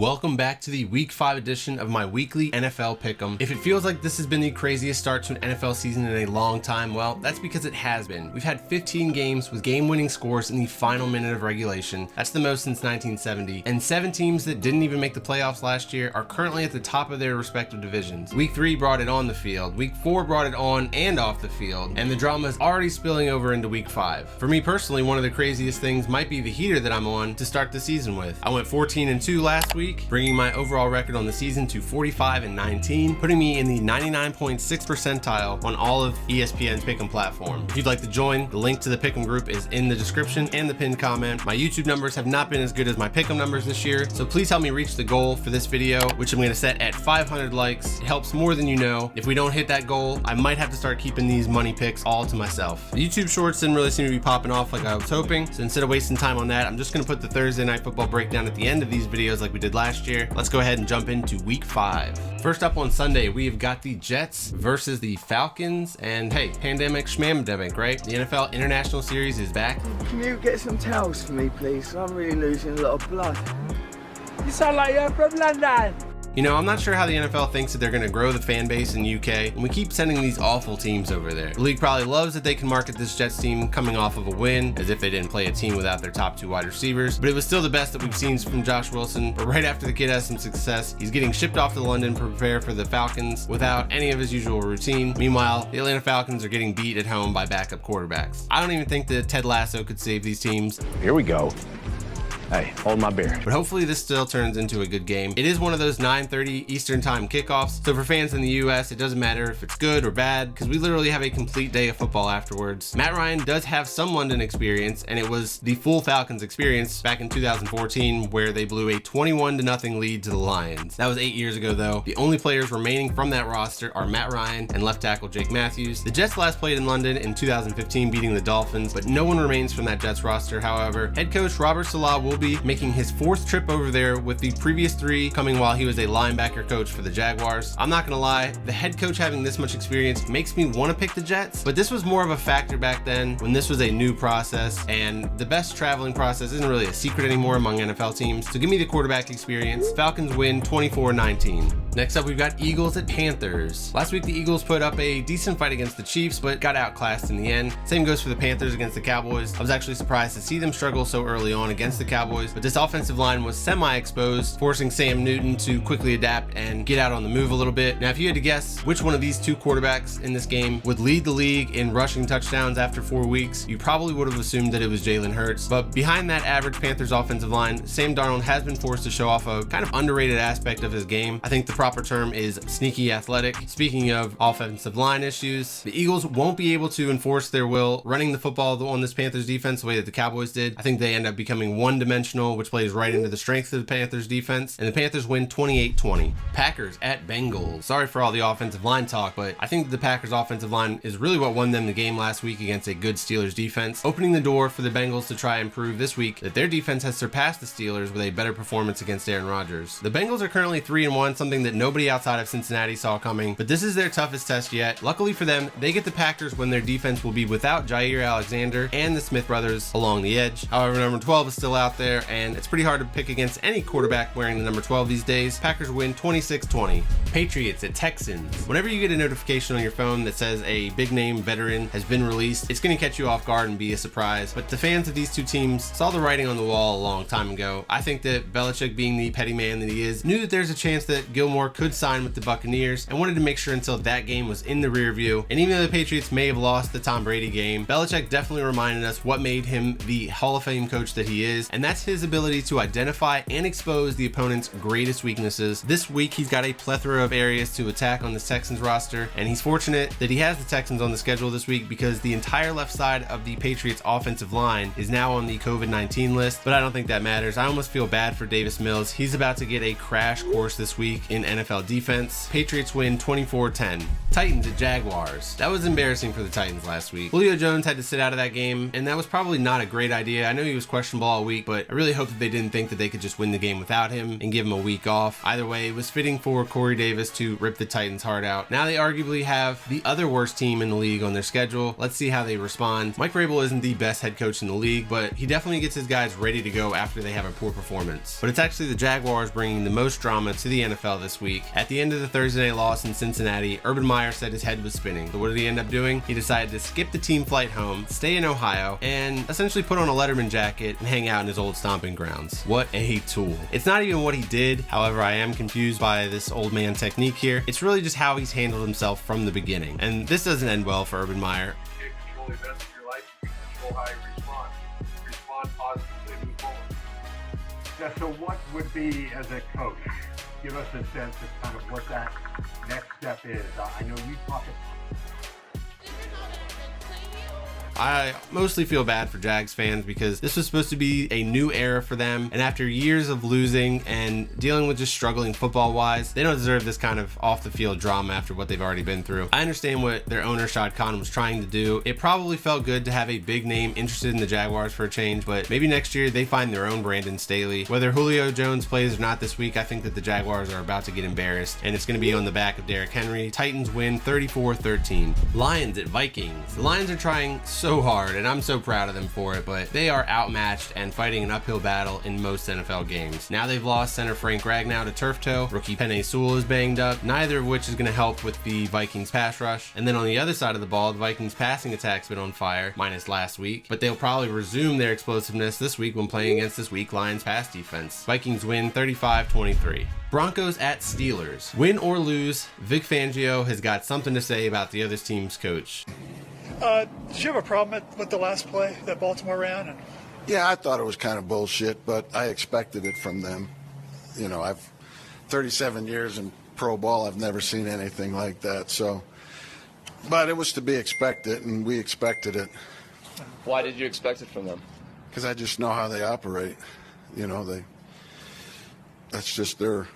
welcome back to the Week 5 edition of my weekly NFL Pick'em. If it feels like this has been the craziest start to an NFL season in a long time, well, that's because it has been. We've had 15 games with game-winning scores in the final minute of regulation. That's the most since 1970. And 7 teams that didn't even make the playoffs last year are currently at the top of their respective divisions. Week 3 brought it on the field. Week 4 brought it on and off the field. And the drama is already spilling over into Week 5. For me personally, one of the craziest things might be the heater that I'm on to start the season with. I went 14-2 last week, bringing my overall record on the season to 45-19, putting me in the 99.6th percentile on all of ESPN's Pick'em platform. If you'd like to join, the link to the Pick'em group is in the description and the pinned comment. My YouTube numbers have not been as good as my Pick'em numbers this year, so please help me reach the goal for this video, which I'm going to set at 500 likes. It helps more than you know. If we don't hit that goal, I might have to start keeping these money picks all to myself. The YouTube shorts didn't really seem to be popping off like I was hoping, so instead of wasting time on that, I'm just going to put the Thursday Night Football breakdown at the end of these videos like we did last year. Let's go ahead and jump into Week 5. First up on Sunday, we've got the Jets versus the Falcons, and hey, pandemic schmamdemic, right? The NFL International Series is back. Can you get some towels for me, please? I'm really losing a lot of blood. You sound like you're from London. You know, I'm not sure how the NFL thinks that they're going to grow the fan base in the UK, and we keep sending these awful teams over there. The league probably loves that they can market this Jets team coming off of a win, as if they didn't play a team without their top 2 wide receivers, but it was still the best that we've seen from Josh Wilson. But right after the kid has some success, he's getting shipped off to London to prepare for the Falcons without any of his usual routine. Meanwhile, the Atlanta Falcons are getting beat at home by backup quarterbacks. I don't even think that Ted Lasso could save these teams. Here we go. Hey, hold my beer. But hopefully this still turns into a good game. It is one of those 9:30 Eastern time kickoffs, so for fans in the US, it doesn't matter if it's good or bad, because we literally have a complete day of football afterwards. Matt Ryan does have some London experience, and it was the full Falcons experience back in 2014, where they blew a 21-0 lead to the Lions. That was 8 years ago though. The only players remaining from that roster are Matt Ryan and left tackle Jake Matthews. The Jets last played in London in 2015, beating the Dolphins, but no one remains from that Jets roster. However, head coach Robert Saleh will be making his 4th trip over there, with the previous 3 coming while he was a linebacker coach for the Jaguars. I'm not gonna lie, the head coach having this much experience makes me want to pick the Jets, but this was more of a factor back then when this was a new process, and the best traveling process isn't really a secret anymore among NFL teams. So give me the quarterback experience. Falcons win 24-19. Next up, we've got Eagles at Panthers. Last week, the Eagles put up a decent fight against the Chiefs, but got outclassed in the end. Same goes for the Panthers against the Cowboys. I was actually surprised to see them struggle so early on against the Cowboys, but this offensive line was semi-exposed, forcing Sam Newton to quickly adapt and get out on the move a little bit. Now, if you had to guess which one of these 2 quarterbacks in this game would lead the league in rushing touchdowns after 4 weeks, you probably would have assumed that it was Jalen Hurts. But behind that average Panthers offensive line, Sam Darnold has been forced to show off a kind of underrated aspect of his game. I think the proper term is sneaky athletic. Speaking of offensive line issues, the Eagles won't be able to enforce their will running the football on this Panthers defense the way that the Cowboys did. I think they end up becoming one-dimensional, which plays right into the strength of the Panthers defense, and the Panthers win 28-20. Packers at Bengals. Sorry for all the offensive line talk, but I think the Packers offensive line is really what won them the game last week against a good Steelers defense, opening the door for the Bengals to try and prove this week that their defense has surpassed the Steelers with a better performance against Aaron Rodgers. The Bengals are currently 3-1, something that nobody outside of Cincinnati saw coming, but this is their toughest test yet. Luckily for them, they get the Packers when their defense will be without Jair Alexander and the Smith brothers along the edge. However, number 12 is still out there, and it's pretty hard to pick against any quarterback wearing the number 12 these days. Packers win 26-20. Patriots at Texans. Whenever you get a notification on your phone that says a big name veteran has been released, it's going to catch you off guard and be a surprise. But the fans of these 2 teams saw the writing on the wall a long time ago. I think that Belichick, being the petty man that he is, knew that there's a chance that Gilmore could sign with the Buccaneers and wanted to make sure until that game was in the rear view. And even though the Patriots may have lost the Tom Brady game, Belichick definitely reminded us what made him the Hall of Fame coach that he is, and that's his ability to identify and expose the opponent's greatest weaknesses. This week, he's got a plethora of areas to attack on this Texans roster, and he's fortunate that he has the Texans on the schedule this week, because the entire left side of the Patriots offensive line is now on the COVID-19 list, but I don't think that matters. I almost feel bad for Davis Mills. He's about to get a crash course this week in NFL defense. Patriots win 24-10. Titans at Jaguars. That was embarrassing for the Titans last week. Julio Jones had to sit out of that game, and that was probably not a great idea. I know he was questionable all week, but I really hope that they didn't think that they could just win the game without him and give him a week off. Either way, it was fitting for Corey Davis Davis to rip the Titans' heart out. Now they arguably have the other worst team in the league on their schedule. Let's see how they respond. Mike Vrabel isn't the best head coach in the league, but he definitely gets his guys ready to go after they have a poor performance. But it's actually the Jaguars bringing the most drama to the NFL this week. At the end of the Thursday night loss in Cincinnati, Urban Meyer said his head was spinning. So what did he end up doing? He decided to skip the team flight home, stay in Ohio, and essentially put on a Letterman jacket and hang out in his old stomping grounds. What a tool. It's not even what he did. However, I am confused by this old man technique here. It's really just how he's handled himself from the beginning. And this doesn't end well for Urban Meyer. You can't control the events of your life. You can control how you respond. Respond positively and move forward. Yeah, so what would be, as a coach, give us a sense of kind of what that next step is? I know you talk about. I mostly feel bad for Jags fans because this was supposed to be a new era for them, and after years of losing and dealing with just struggling football-wise, they don't deserve this kind of off-the-field drama after what they've already been through. I understand what their owner, Shad Khan, was trying to do. It probably felt good to have a big name interested in the Jaguars for a change, but maybe next year they find their own Brandon Staley. Whether Julio Jones plays or not this week, I think that the Jaguars are about to get embarrassed, and it's going to be on the back of Derrick Henry. Titans win 34-13. Lions at Vikings. The Lions are trying so hard, and I'm so proud of them for it, but they are outmatched and fighting an uphill battle in most NFL games. Now they've lost center Frank Ragnow to turf toe. Rookie Penei Sewell is banged up, neither of which is going to help with the Vikings pass rush. And then on the other side of the ball, the Vikings passing attack's been on fire, minus last week, but they'll probably resume their explosiveness this week when playing against this weak Lions pass defense. Vikings win 35-23. Broncos at Steelers. Win or lose, Vic Fangio has got something to say about the other team's coach. Did you have a problem with the last play that Baltimore ran? Yeah, I thought it was kind of bullshit, but I expected it from them. You know, I've 37 years in pro ball. I've never seen anything like that. So, but it was to be expected, and we expected it. Why did you expect it from them? Because I just know how they operate. You know, that's just their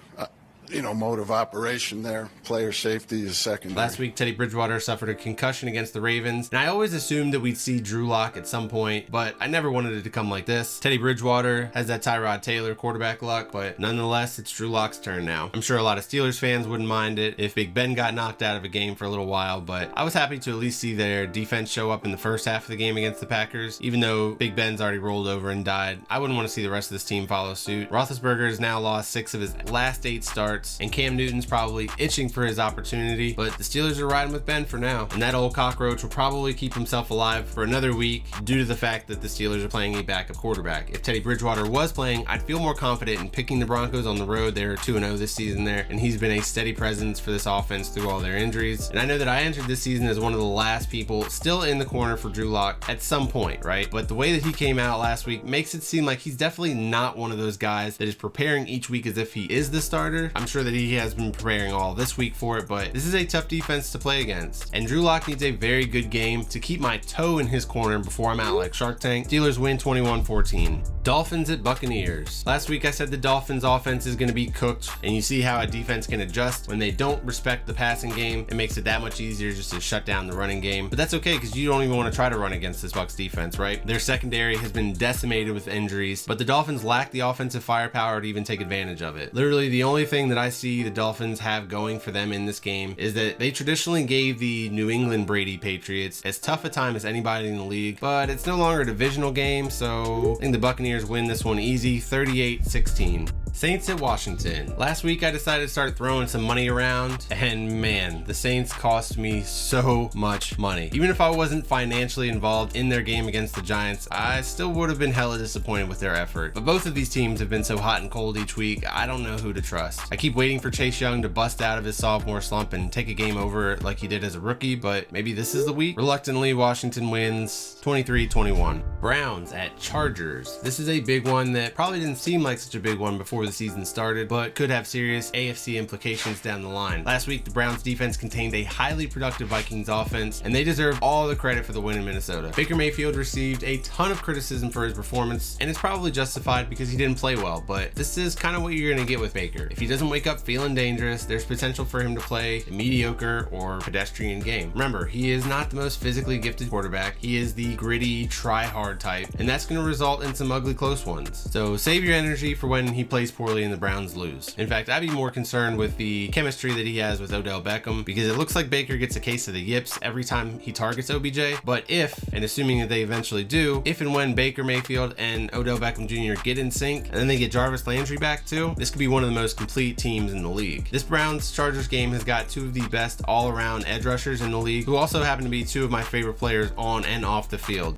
mode of operation there. Player safety is secondary. Last week, Teddy Bridgewater suffered a concussion against the Ravens, and I always assumed that we'd see Drew Lock at some point, but I never wanted it to come like this. Teddy Bridgewater has that Tyrod Taylor quarterback luck, but nonetheless, it's Drew Lock's turn now. I'm sure a lot of Steelers fans wouldn't mind it if Big Ben got knocked out of a game for a little while, but I was happy to at least see their defense show up in the first half of the game against the Packers. Even though Big Ben's already rolled over and died, I wouldn't want to see the rest of this team follow suit. Roethlisberger has now lost 6 of his last 8 starts, and Cam Newton's probably itching for his opportunity, but the Steelers are riding with Ben for now, and that old cockroach will probably keep himself alive for another week due to the fact that the Steelers are playing a backup quarterback. If Teddy Bridgewater was playing, I'd feel more confident in picking the Broncos on the road. They're 2-0 this season there, and he's been a steady presence for this offense through all their injuries. And I know that I entered this season as one of the last people still in the corner for Drew Lock at some point, right? But the way that he came out last week makes it seem like he's definitely not one of those guys that is preparing each week as if he is the starter. I'm sure that he has been preparing all this week for it, but this is a tough defense to play against, and Drew Lock needs a very good game to keep my toe in his corner before I'm out like Shark Tank. Steelers win 21-14. Dolphins at Buccaneers. Last week I said the Dolphins offense is going to be cooked, and you see how a defense can adjust when they don't respect the passing game. It makes it that much easier just to shut down the running game, but that's okay because you don't even want to try to run against this Bucs defense, right? Their secondary has been decimated with injuries, but the Dolphins lack the offensive firepower to even take advantage of it. Literally the only thing that I see the Dolphins have going for them in this game is that they traditionally gave the New England Brady Patriots as tough a time as anybody in the league, but it's no longer a divisional game, so I think the Buccaneers win this one easy, 38-16. Saints at Washington. Last week I decided to start throwing some money around, and man, the Saints cost me so much money. Even if I wasn't financially involved in their game against the Giants, I still would have been hella disappointed with their effort. But both of these teams have been so hot and cold each week, I don't know who to trust. I keep waiting for Chase Young to bust out of his sophomore slump and take a game over like he did as a rookie, but maybe this is the week. Reluctantly, Washington wins 23-21. Browns at Chargers. This is a big one that probably didn't seem like such a big one before the season started, but could have serious AFC implications down the line. Last week, the Browns defense contained a highly productive Vikings offense, and they deserve all the credit for the win in Minnesota. Baker Mayfield received a ton of criticism for his performance, and it's probably justified because he didn't play well, but this is kind of what you're going to get with Baker. If he doesn't wake up feeling dangerous, there's potential for him to play a mediocre or pedestrian game. Remember, he is not the most physically gifted quarterback. He is the gritty, try-hard type, and that's going to result in some ugly close ones. So save your energy for when he plays poorly and the Browns lose. In fact, I'd be more concerned with the chemistry that he has with Odell Beckham, because it looks like Baker gets a case of the yips every time he targets OBJ. But if, and assuming that they eventually do, if and when Baker Mayfield and Odell Beckham Jr. get in sync, and then they get Jarvis Landry back too, this could be one of the most complete teams in the league. This Browns-Chargers game has got two of the best all-around edge rushers in the league, who also happen to be two of my favorite players on and off the field.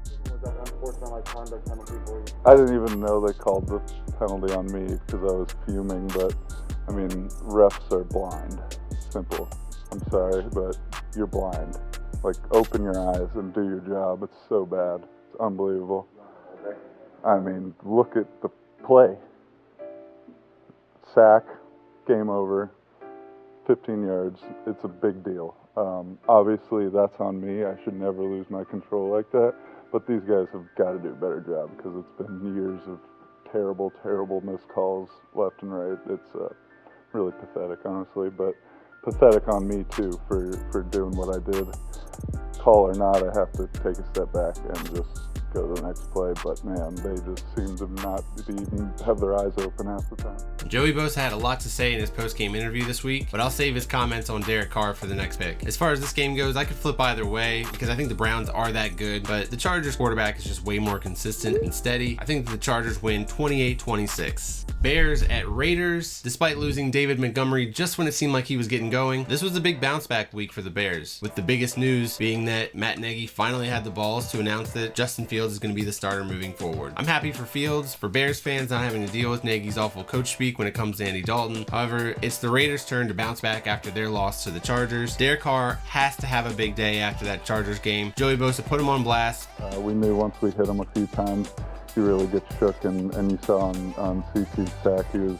I didn't even know they called the penalty on me because I was fuming, but I mean, refs are blind. Simple. I'm sorry, but you're blind. Like, open your eyes and do your job. It's so bad. It's unbelievable. I mean, look at the play. Sack, game over, 15 yards. It's a big deal. Obviously, that's on me. I should never lose my control like that. But these guys have got to do a better job because it's been years of terrible, terrible missed calls left and right. It's really pathetic, honestly, but pathetic on me too for doing what I did. Call or not, I have to take a step back and just go to the next play, but man, they just seem to not even have their eyes open half the time. Joey Bosa had a lot to say in his post-game interview this week, but I'll save his comments on Derek Carr for the next pick. As far as this game goes, I could flip either way because I think the Browns are that good, but the Chargers quarterback is just way more consistent and steady. I think that the Chargers win 28-26. Bears at Raiders. Despite losing David Montgomery just when it seemed like he was getting going, this was a big bounce back week for the Bears, with the biggest news being that Matt Nagy finally had the balls to announce that Justin Fields is going to be the starter moving forward. I'm happy for Fields, for Bears fans not having to deal with Nagy's awful coach speak when it comes to Andy Dalton. However, it's the Raiders' turn to bounce back after their loss to the Chargers. Derek Carr has to have a big day after that Chargers game. Joey Bosa put him on blast. We knew once we hit him a few times, he really gets shook, and you saw on CC's sack, he was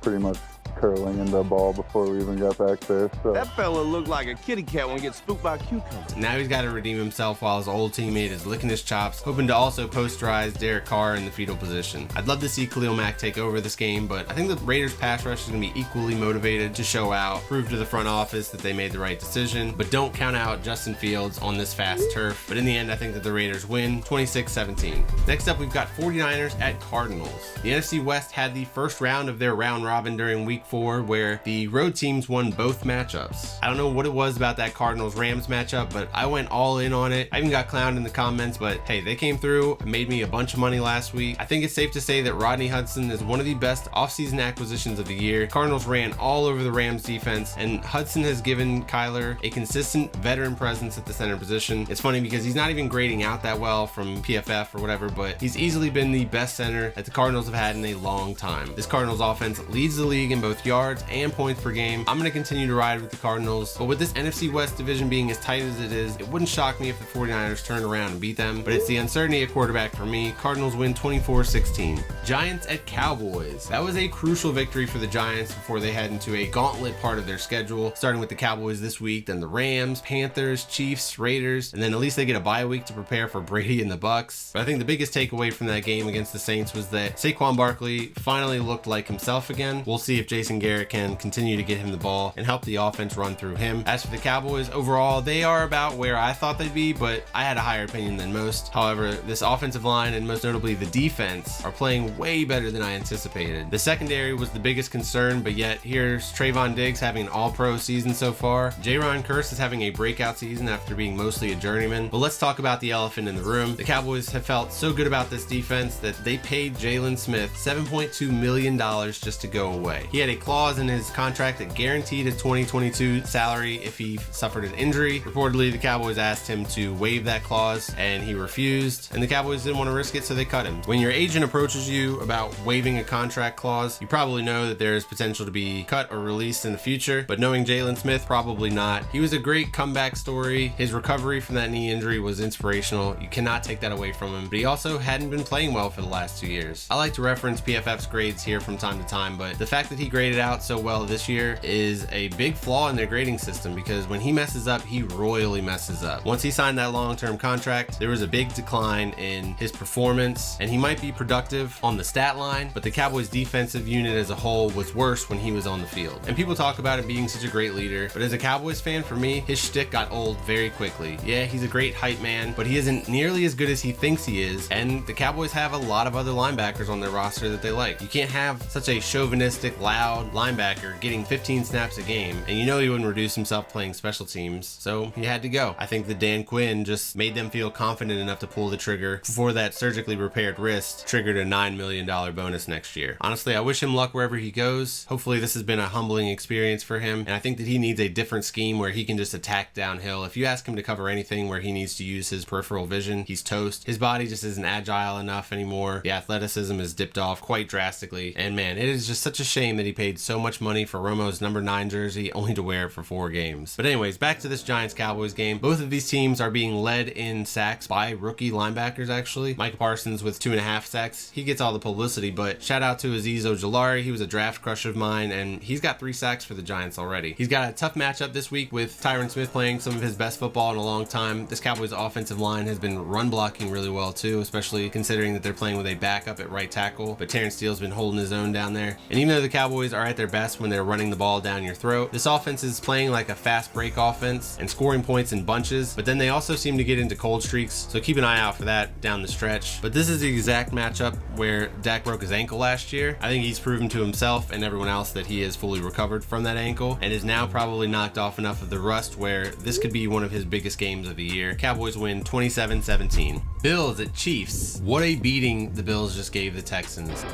pretty much curling into a ball before we even got back there. So that fella looked like a kitty cat when he gets spooked by a cucumber. Now he's got to redeem himself while his old teammate is licking his chops, hoping to also posterize Derek Carr in the fetal position. I'd love to see Khalil Mack take over this game, but I think the Raiders pass rush is going to be equally motivated to show out, prove to the front office that they made the right decision, but don't count out Justin Fields on this fast turf. But in the end, I think that the Raiders win 26-17. Next up, we've got 49ers at Cardinals. The NFC West had the first round of their round robin during week 4, where the road teams won both matchups. I don't know what it was about that Cardinals-Rams matchup, but I went all in on it. I even got clowned in the comments, but hey, they came through and made me a bunch of money last week. I think it's safe to say that Rodney Hudson is one of the best offseason acquisitions of the year. Cardinals ran all over the Rams defense, and Hudson has given Kyler a consistent veteran presence at the center position. It's funny because he's not even grading out that well from PFF or whatever, but he's easily been the best center that the Cardinals have had in a long time. This Cardinals offense leads the league in both yards and points per game. I'm going to continue to ride with the Cardinals, but with this NFC West division being as tight as it is, it wouldn't shock me if the 49ers turned around and beat them, but it's the uncertainty at quarterback for me. Cardinals win 24-16. Giants at Cowboys. That was a crucial victory for the Giants before they head into a gauntlet part of their schedule, starting with the Cowboys this week, then the Rams, Panthers, Chiefs, Raiders, and then at least they get a bye week to prepare for Brady and the Bucks. But I think the biggest takeaway from that game against the Saints was that Saquon Barkley finally looked like himself again. We'll see if Jason Garrett can continue to get him the ball and help the offense run through him. As for the Cowboys, overall, they are about where I thought they'd be, but I had a higher opinion than most. However, this offensive line and most notably the defense are playing way better than I anticipated. The secondary was the biggest concern, but yet here's Trayvon Diggs having an all-pro season so far. Jayron Kearse is having a breakout season after being mostly a journeyman. But let's talk about the elephant in the room. The Cowboys have felt so good about this defense that they paid Jalen Smith $7.2 million just to go away. He had a clause in his contract that guaranteed his 2022 salary if he suffered an injury. Reportedly, the Cowboys asked him to waive that clause and he refused, and the Cowboys didn't want to risk it, so they cut him. When your agent approaches you about waiving a contract clause, you probably know that there is potential to be cut or released in the future, but knowing Jalen Smith, probably not. He was a great comeback story. His recovery from that knee injury was inspirational. You cannot take that away from him, but he also hadn't been playing well for the last 2 years. I like to reference PFF's grades here from time to time, but the fact that he graded graded out so well this year is a big flaw in their grading system, because when he messes up, he royally messes up. Once he signed that long-term contract, there was a big decline in his performance, and he might be productive on the stat line, but the Cowboys defensive unit as a whole was worse when he was on the field. And people talk about him being such a great leader, but as a Cowboys fan, for me, his shtick got old very quickly. Yeah, he's a great hype man, but he isn't nearly as good as he thinks he is, and the Cowboys have a lot of other linebackers on their roster that they like. You can't have such a chauvinistic, loud linebacker getting 15 snaps a game, and you know he wouldn't reduce himself playing special teams, so he had to go. I think that Dan Quinn just made them feel confident enough to pull the trigger before that surgically repaired wrist triggered a $9 million bonus next year. Honestly, I wish him luck wherever he goes. Hopefully this has been a humbling experience for him, and I think that he needs a different scheme where he can just attack downhill. If you ask him to cover anything where he needs to use his peripheral vision, he's toast. His body just isn't agile enough anymore. The athleticism has dipped off quite drastically, and man, it is just such a shame that he paid so much money for Romo's number 9 jersey only to wear it for 4 games. But anyways, back to this Giants-Cowboys game. Both of these teams are being led in sacks by rookie linebackers, actually. Micah Parsons with 2.5 sacks. He gets all the publicity, but shout out to Azeez Ojulari. He was a draft crush of mine, and he's got 3 sacks for the Giants already. He's got a tough matchup this week with Tyron Smith playing some of his best football in a long time. This Cowboys offensive line has been run blocking really well too, especially considering that they're playing with a backup at right tackle, but Terrence Steele's been holding his own down there. And even though the Cowboys are at their best when they're running the ball down your throat, this offense is playing like a fast break offense and scoring points in bunches, but then they also seem to get into cold streaks, so keep an eye out for that down the stretch. But this is the exact matchup where Dak broke his ankle last year. I think he's proven to himself and everyone else that he is fully recovered from that ankle and is now probably knocked off enough of the rust where this could be one of his biggest games of the year. Cowboys win 27-17. Bills at Chiefs. What a beating the Bills just gave the Texans.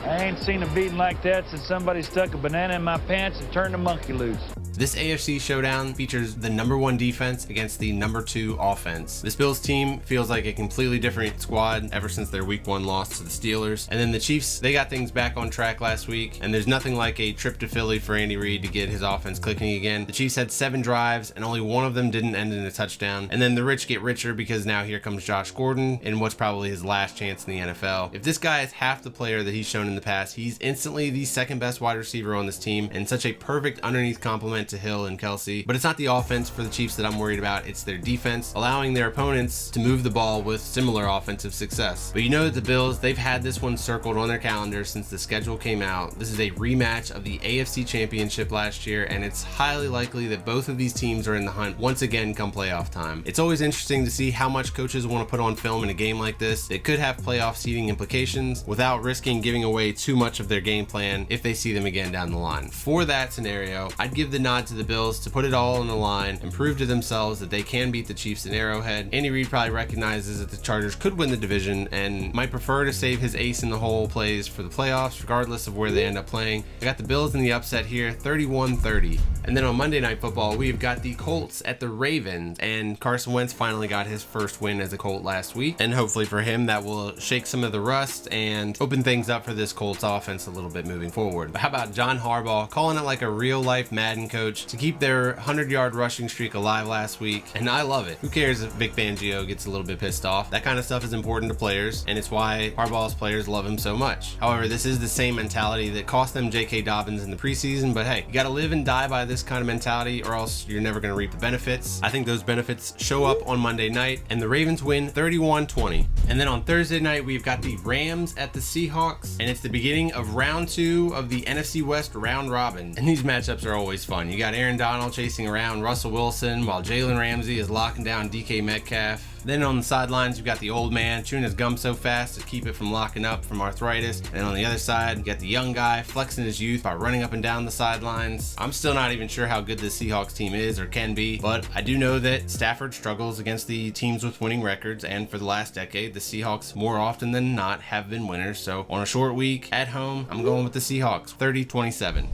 I ain't seen a beating like that since somebody stuck a banana in my pants and turned a monkey loose. This AFC showdown features the number 1 defense against the number 2 offense. This Bills team feels like a completely different squad ever since their week 1 loss to the Steelers. And then the Chiefs, they got things back on track last week, and there's nothing like a trip to Philly for Andy Reid to get his offense clicking again. The Chiefs had 7 drives, and only 1 of them didn't end in a touchdown. And then the rich get richer because now here comes Josh Gordon in what's probably his last chance in the NFL. If this guy is half the player that he's shown in the past, he's instantly the second best wide receiver on this team and such a perfect underneath complement to Hill and Kelsey. But it's not the offense for the Chiefs that I'm worried about, it's their defense, allowing their opponents to move the ball with similar offensive success. But you know that the Bills, they've had this one circled on their calendar since the schedule came out. This is a rematch of the AFC Championship last year, and it's highly likely that both of these teams are in the hunt once again come playoff time. It's always interesting to see how much coaches want to put on film in a game like this. It could have playoff seeding implications without risking giving away too much of their game plan if they see them again down the line. For that scenario, I'd give the nod to the Bills to put it all on the line and prove to themselves that they can beat the Chiefs in Arrowhead. Andy Reid probably recognizes that the Chargers could win the division and might prefer to save his ace in the hole plays for the playoffs regardless of where they end up playing. I got the Bills in the upset here, 31-30. And then on Monday Night Football, we've got the Colts at the Ravens, and Carson Wentz finally got his first win as a Colt last week, and hopefully for him that will shake some of the rust and open things up for this Colts offense a little bit moving forward. But how about John Harbaugh calling it like a real life Madden coach to keep their 100-yard rushing streak alive last week? And I love it. Who cares if Vic Fangio gets a little bit pissed off? That kind of stuff is important to players, and it's why Harbaugh's players love him so much. However, this is the same mentality that cost them J.K. Dobbins in the preseason, but hey, you gotta live and die by this kind of mentality or else you're never gonna reap the benefits. I think those benefits show up on Monday night, and the Ravens win 31-20. And then on Thursday night, we've got the Rams at the Seahawks, and it's the beginning of round 2 of the NFC West round robin. And these matchups are always fun. You got Aaron Donald chasing around Russell Wilson while Jalen Ramsey is locking down DK Metcalf. Then on the sidelines, you've got the old man chewing his gum so fast to keep it from locking up from arthritis. And on the other side, you got the young guy flexing his youth by running up and down the sidelines. I'm still not even sure how good this Seahawks team is or can be, but I do know that Stafford struggles against the teams with winning records, and for the last decade, the Seahawks more often than not have been winners. So on a short week at home, I'm going with the Seahawks, 30-27.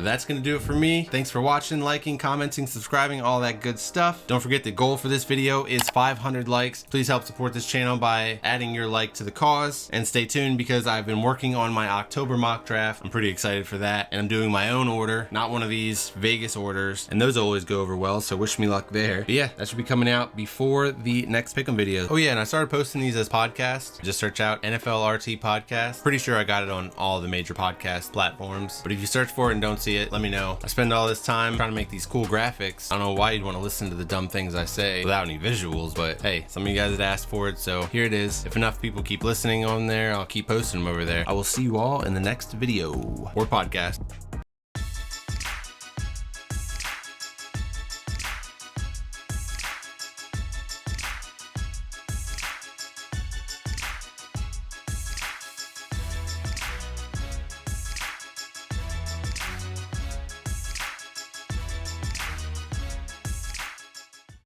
But that's gonna do it for me. Thanks for watching, liking, commenting, subscribing, all that good stuff. Don't forget the goal for this video is 500 likes. Please help support this channel by adding your like to the cause, and stay tuned because I've been working on my October mock draft. I'm pretty excited for that, and I'm doing my own order, not one of these Vegas orders, and those always go over well, so wish me luck there. But yeah, that should be coming out before the next pick'em video. Oh yeah, and I started posting these as podcasts. Just search out NFLRT podcast. Pretty sure I got it on all the major podcast platforms, but if you search for it and don't see it, let me know. I spend all this time trying to make these cool graphics. I don't know why you'd want to listen to the dumb things I say without any visuals, but hey, some of you guys had asked for it, so here it is. If enough people keep listening on there, I'll keep posting them over there. I will see you all in the next video or podcast.